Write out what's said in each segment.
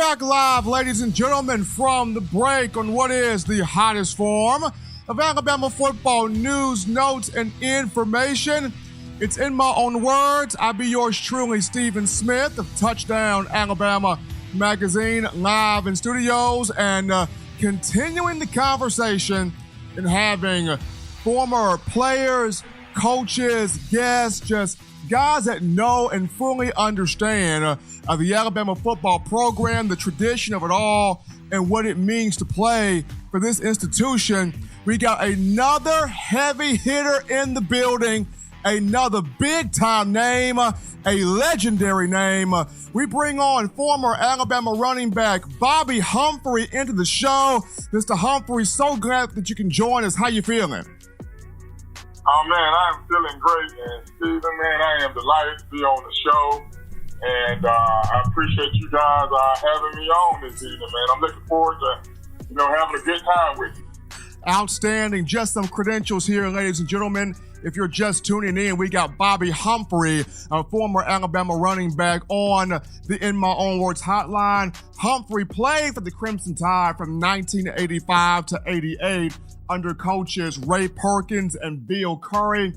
back live, ladies and gentlemen, from the break on what is the hottest form of Alabama football news, notes, and information. It's in my own words. I be yours truly, Stephen Smith of Touchdown Alabama Magazine, live in studios and continuing the conversation and having former players, coaches, guests, just guys that know and fully understand the Alabama football program, the tradition of it all, and what it means to play for this institution. We got another heavy hitter in the building, another big-time name, a legendary name. We bring on former Alabama running back Bobby Humphrey into the show. Mr. Humphrey, so glad that you can join us. How you feeling? Oh, man, I'm feeling great. And, Stephen, man, I am delighted to be on the show. And I appreciate you guys having me on this evening, man. I'm looking forward to, having a good time with you. Outstanding. Just some credentials here, ladies and gentlemen. If you're just tuning in, we got Bobby Humphrey, a former Alabama running back, on the In My Own Words hotline. Humphrey played for the Crimson Tide from 1985 to 88 under coaches Ray Perkins and Bill Curry.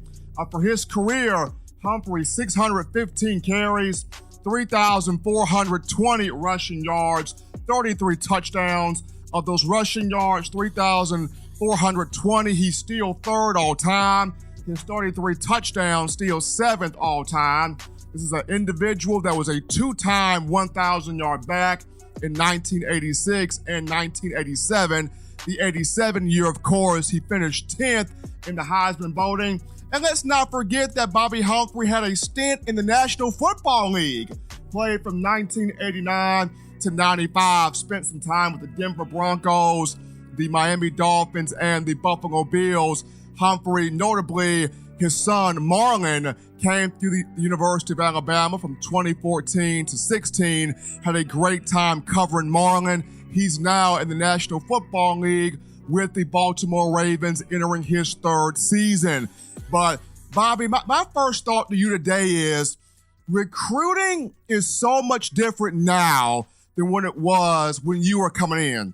For his career, Humphrey 615 carries, 3,420 rushing yards, 33 touchdowns. Of those rushing yards, 3,420, he's still third all time. His 33 touchdowns, still seventh all time. This is an individual that was a two-time 1,000-yard back in 1986 and 1987. The 87 year, of course, he finished 10th in the Heisman voting. And let's not forget that Bobby Humphrey had a stint in the National Football League. Played from 1989 to 95, spent some time with the Denver Broncos, the Miami Dolphins, and the Buffalo Bills. Humphrey, notably, his son Marlon came through the University of Alabama from 2014 to 16, had a great time covering Marlon. He's now in the National Football League with the Baltimore Ravens, entering his third season. But Bobby, my first thought to you today is recruiting is so much different now than when it was when you were coming in.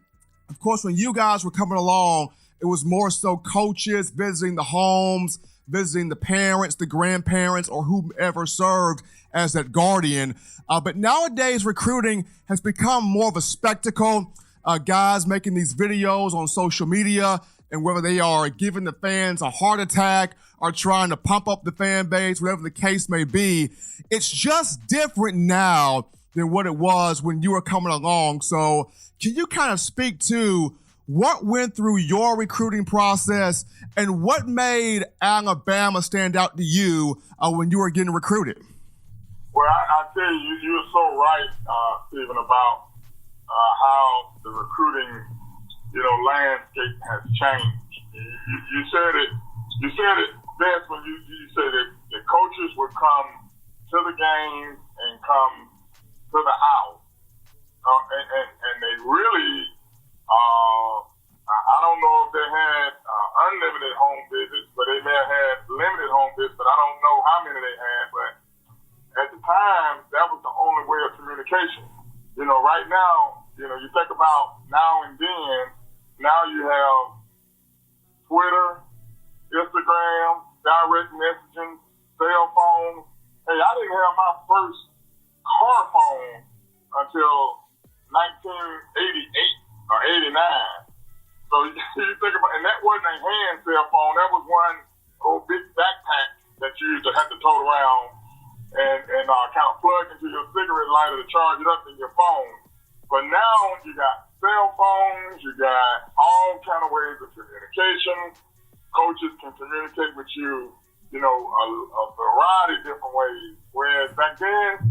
Of course, when you guys were coming along, it was more so coaches visiting the homes, visiting the parents, the grandparents, or whomever served as that guardian. But nowadays, recruiting has become more of a spectacle. Guys making these videos on social media, and whether they are giving the fans a heart attack or trying to pump up the fan base, whatever the case may be, it's just different now than what it was when you were coming along. So can you kind of speak to what went through your recruiting process and what made Alabama stand out to you when you were getting recruited? Well, I tell you, you're so right, Stephen, about how the recruiting, landscape has changed. You said it best when you said that the coaches would come to the games and come to the house, and they really, I don't know if they had unlimited home visits, but they may have had limited home visits, but I don't know how many they had. But at the time, that was the only way of communication. Right now, you think about now and then, now you have Twitter, Instagram, direct messaging, cell phones. Hey, I didn't have my first car phone until 1988 or 89. So you think about, and that wasn't a hand cell phone. That was one old big backpack that you used to have to tote around and kind of plug into your cigarette lighter to charge it up in your phone. But now you got cell phones, you got all kind of ways of communication. Coaches can communicate with you, a variety of different ways. Whereas back then,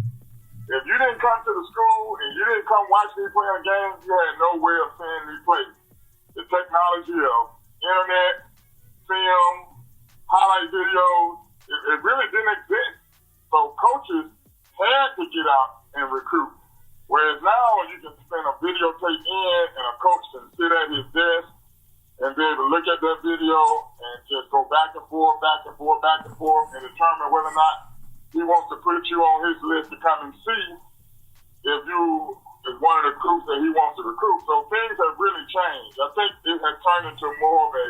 if you didn't come to the school and you didn't come watch me playing a game, you had no way of seeing me play. The technology of internet, film, highlight videos, it really didn't exist. So coaches had to get out and recruit. Whereas now you can send a videotape in and a coach can sit at his desk and be able to look at that video and just go back and forth, and determine whether or not he wants to put you on his list to come and see if you is one of the recruits that he wants to recruit. So things have really changed. I think it has turned into more of a,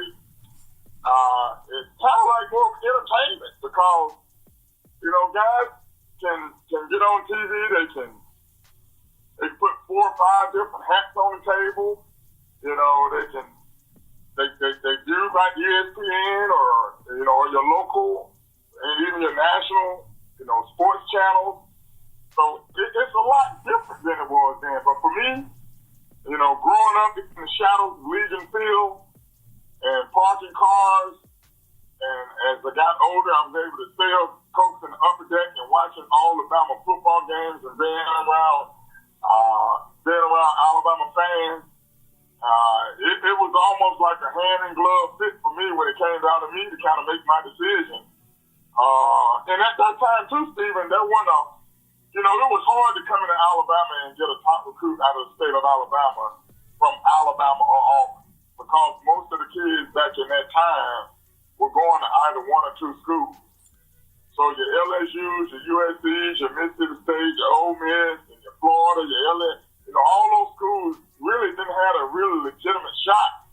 it's kind of like more entertainment because, guys can get on TV. They put 4 or 5 different hats on the table. They do like ESPN or your local and even your national, sports channels. So it's a lot different than it was then. But for me, growing up in the shadows of Legion Field and parking cars, and as I got older, I was able to stay up coach in the upper deck and watching all Alabama football games and being around Alabama fans. It was almost like a hand in glove fit for me when it came down to me to kind of make my decision. And at that time too, Stephen, there wasn't it was hard to come into Alabama and get a top recruit out of the state of Alabama from Alabama or Auburn because most of the kids back in that time were going to either one or two schools. So your LSUs, your USCs, your Mississippi State, your Ole Miss, and your Florida, your LA, all those schools really didn't have a really legitimate shot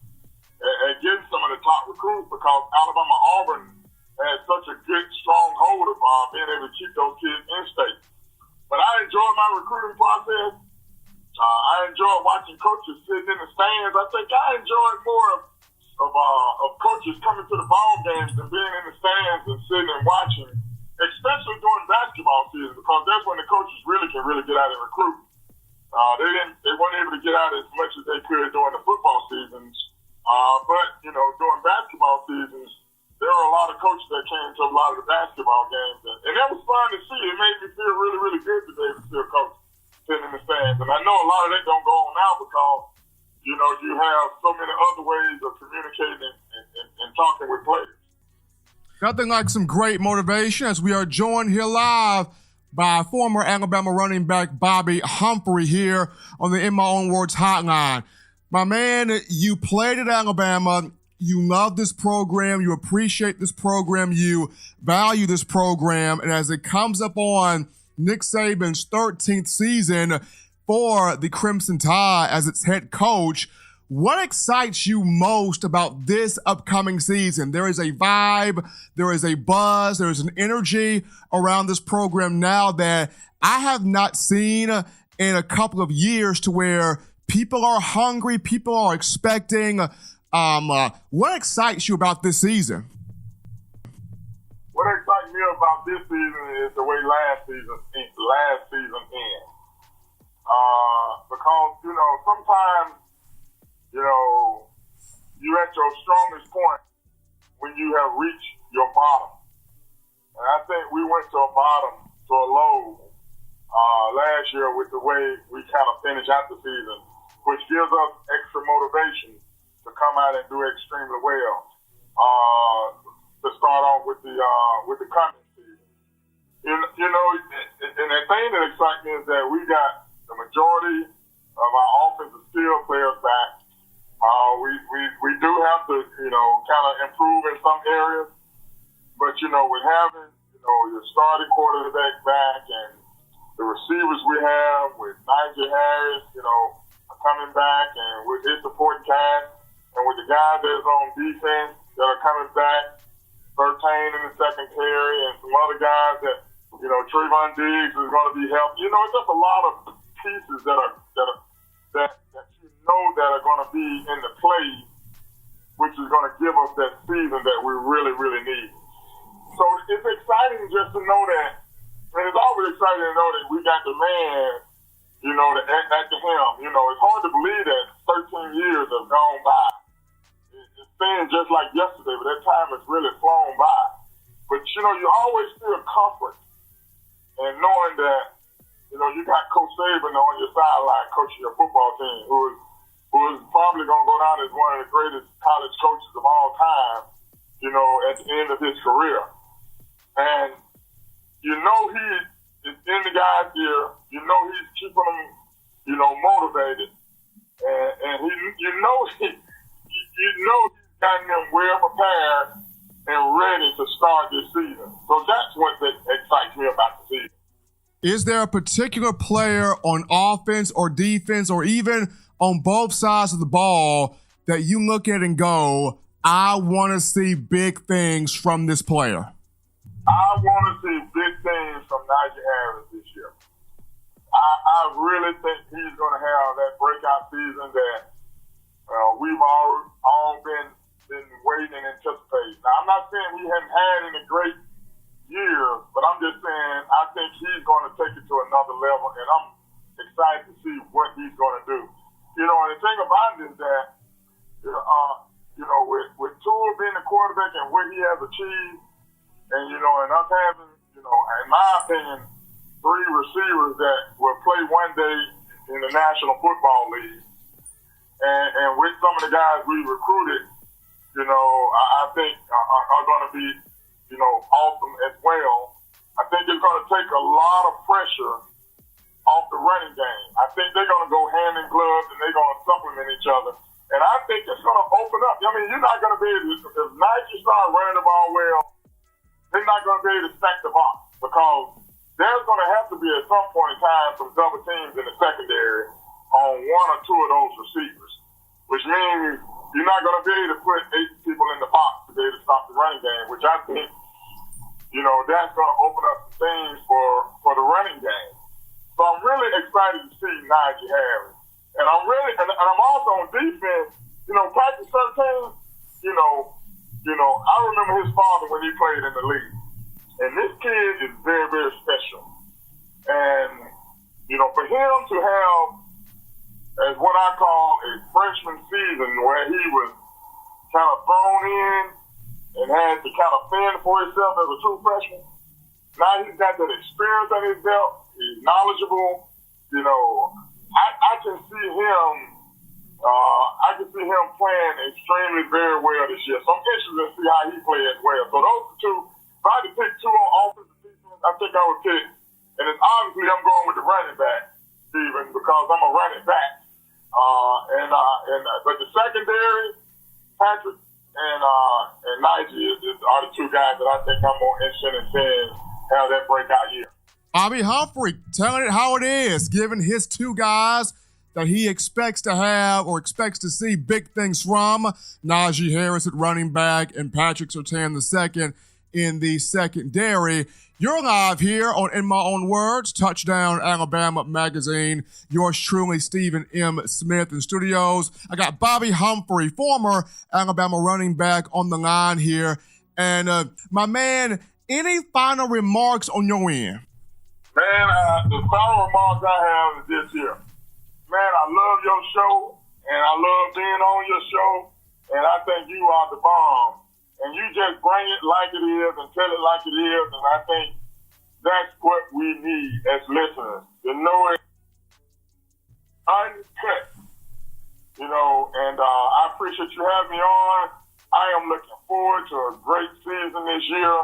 at getting some of the top recruits because Alabama Auburn had such a good, strong hold of being able to keep those kids in state. But I enjoyed my recruiting process. I enjoyed watching coaches sitting in the stands. I think I enjoyed more of coaches coming to the ball games than being in the stands and sitting and watching, especially during basketball season, because that's when the coaches can really get out and recruit. They weren't able to get out as much as they could during the football seasons. But during basketball seasons, there were a lot of coaches that came to a lot of the basketball games, and that was fun to see. It made me feel really, really good to be able to see a coach sitting in the stands. And I know a lot of that don't go on now because you have so many other ways of communicating and talking with players. Nothing like some great motivation as we are joined here live by former Alabama running back Bobby Humphrey here on the In My Own Words hotline. My man, you played at Alabama. You love this program. You appreciate this program. You value this program. And as it comes up on Nick Saban's 13th season for the Crimson Tide as its head coach, what excites you most about this upcoming season? There is a vibe, there is a buzz, there is an energy around this program now that I have not seen in a couple of years, to where people are hungry, people are expecting. What excites you about this season? What excites me about this season is the way last season ends. Because sometimes you're at your strongest point when you have reached your bottom. And I think we went to a bottom, to a low last year with the way we kind of finished out the season, which gives us extra motivation to come out and do extremely well. To start off with the coming season, and the thing that excites me is that we got the majority of our offensive skill players back. We do have to kind of improve in some areas, but with having your starting quarterback back and the receivers we have with Najee Harris, coming back, and with his supporting cast, and with the guys that's on defense that are coming back, Surtain in the secondary, and some other guys that, Trayvon Diggs is going to be helped. It's just a lot of pieces that are going to be in the play, which is going to give us that season that we really, really need. So it's exciting just to know that, and it's always exciting to know that we got the man, at the helm. It's hard to believe that 13 years have gone by. It seems just like yesterday, but that time has really flown by. But, you always feel comfort and knowing that, you got Coach Saban on your sideline coaching your football team, who is probably going to go down as one of the greatest college coaches of all time, at the end of his career. And he is in the guy's ear. He's keeping them, motivated. And he's gotten them well prepared and ready to start this season. So that's what excites me about the season. Is there a particular player on offense or defense or even on both sides of the ball that you look at and go, I want to see big things from this player? I want to see big things from Najee Harris this year. I really think he's going to have that breakout season that we've all been waiting and anticipating. Now, I'm not saying he hasn't had any great years, but I'm just saying I think he's going to take it to another level, and I'm excited to see what he's going to do. And the thing about it is that, with Tua being the quarterback and what he has achieved, and us having, in my opinion, 3 receivers that will play one day in the National Football League, and with some of the guys we recruited, I think are going to be, awesome as well. I think it's going to take a lot of pressure off the running game. I think they're going to go hand in glove and they're going to supplement each other. And I think it's going to open up. I mean, you're not going to be able to, if Nike starts running the ball well, they're not going to be able to stack the box because there's going to have to be at some point in time some double teams in the secondary on 1 or 2 of those receivers, which means you're not going to be able to put 8 people in the box to be able to stop the running game, which I think, that's going to open up some things for the running game. So I'm really excited to see Najee Harris. And I'm also on defense, Patrick Surtain, I remember his father when he played in the league. And this kid is very, very special. And, for him to have, as what I call a freshman season where he was kind of thrown in and had to kind of fend for himself as a true freshman. Now he's got that experience on his belt. He's knowledgeable. I can see him. I can see him playing extremely very well this year. So I'm interested to see how he plays as well. So those are 2. If I had to pick 2 on offense and defense, I think I would pick. And it's obviously I'm going with the running back, Steven, because I'm a running back. But the secondary, Patrick and Najee are the 2 guys that I think I'm more interested in seeing have that breakout year. Bobby Humphrey telling it how it is, giving his 2 guys that he expects to have or expects to see big things from. Najee Harris at running back and Patrick Surtain II in the secondary. You're live here on In My Own Words, Touchdown Alabama Magazine. Yours truly, Stephen M. Smith in studios. I got Bobby Humphrey, former Alabama running back, on the line here. And my man, any final remarks on your end? Man, the final remarks I have is this here. Man, I love your show, and I love being on your show, and I think you are the bomb. And you just bring it like it is and tell it like it is, and I think that's what we need as listeners, to know it uncut. And I appreciate you having me on. I am looking forward to a great season this year.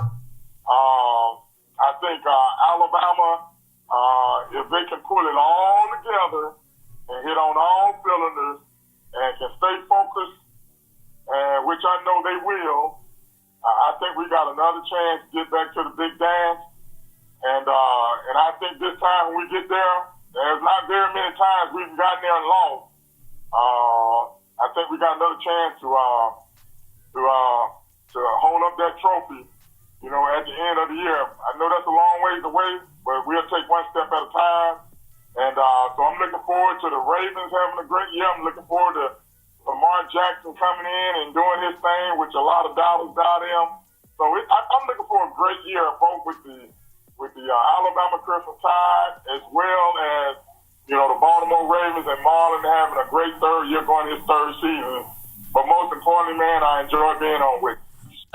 I think Alabama, if they can pull it all together and hit on all cylinders and can stay focused, which I know they will, I think we got another chance to get back to the big dance. And I think this time when we get there, there's not very many times we've gotten there and lost. I think we got another chance to hold up that trophy, at the end of the year. I know that's a long ways away, but we'll take one step at a time. And so I'm looking forward to the Ravens having a great year. I'm looking forward to Lamar Jackson coming in and doing his thing, which a lot of dollars got him. So I'm looking for a great year, both with the Alabama Crimson Tide, as well as the Baltimore Ravens and Marlin having a great third year, going his 3rd season. But most importantly, man, I enjoy being on with you.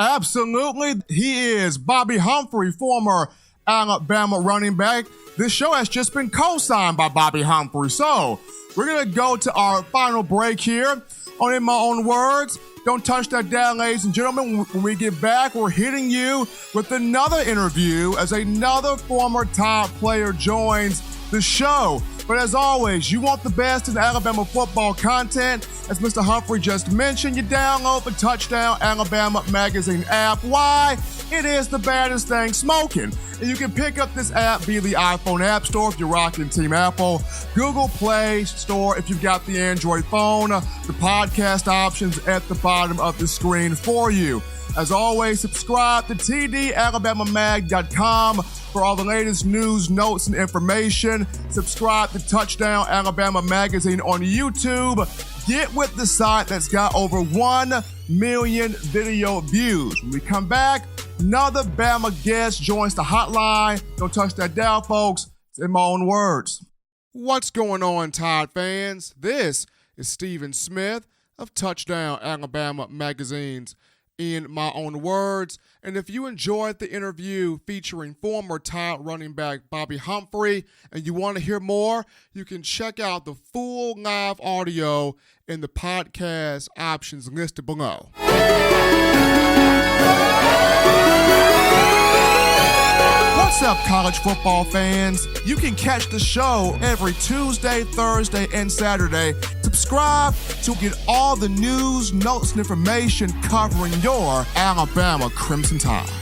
Absolutely, he is Bobby Humphrey, former Alabama running back. This show has just been co-signed by Bobby Humphrey. So we're going to go to our final break here on In My Own Words. Don't touch that dial, ladies and gentlemen. When we get back, we're hitting you with another interview as another former Tide player joins the show. But as always, you want the best in Alabama football content. As Mr. Humphrey just mentioned, you download the Touchdown Alabama magazine app. Why? It is the baddest thing smoking. And you can pick up this app via the iPhone App Store if you're rocking Team Apple, Google Play Store if you've got the Android phone, the podcast options at the bottom of the screen for you. As always, subscribe to tdalabamamag.com for all the latest news, notes, and information. Subscribe to Touchdown Alabama Magazine on YouTube. Get with the site that's got over 1 million video views. When we come back, another Bama guest joins the hotline. Don't touch that dial, folks. It's in my own words. What's going on, Tide fans? This is Stephen Smith of Touchdown Alabama Magazine's In My Own Words. And if you enjoyed the interview featuring former Tide running back Bobby Humphrey and you want to hear more, you can check out the full live audio in the podcast options listed below. What's up, college football fans? You can catch the show every Tuesday, Thursday, and Saturday. Subscribe to get all the news, notes, and information covering your Alabama Crimson Tide.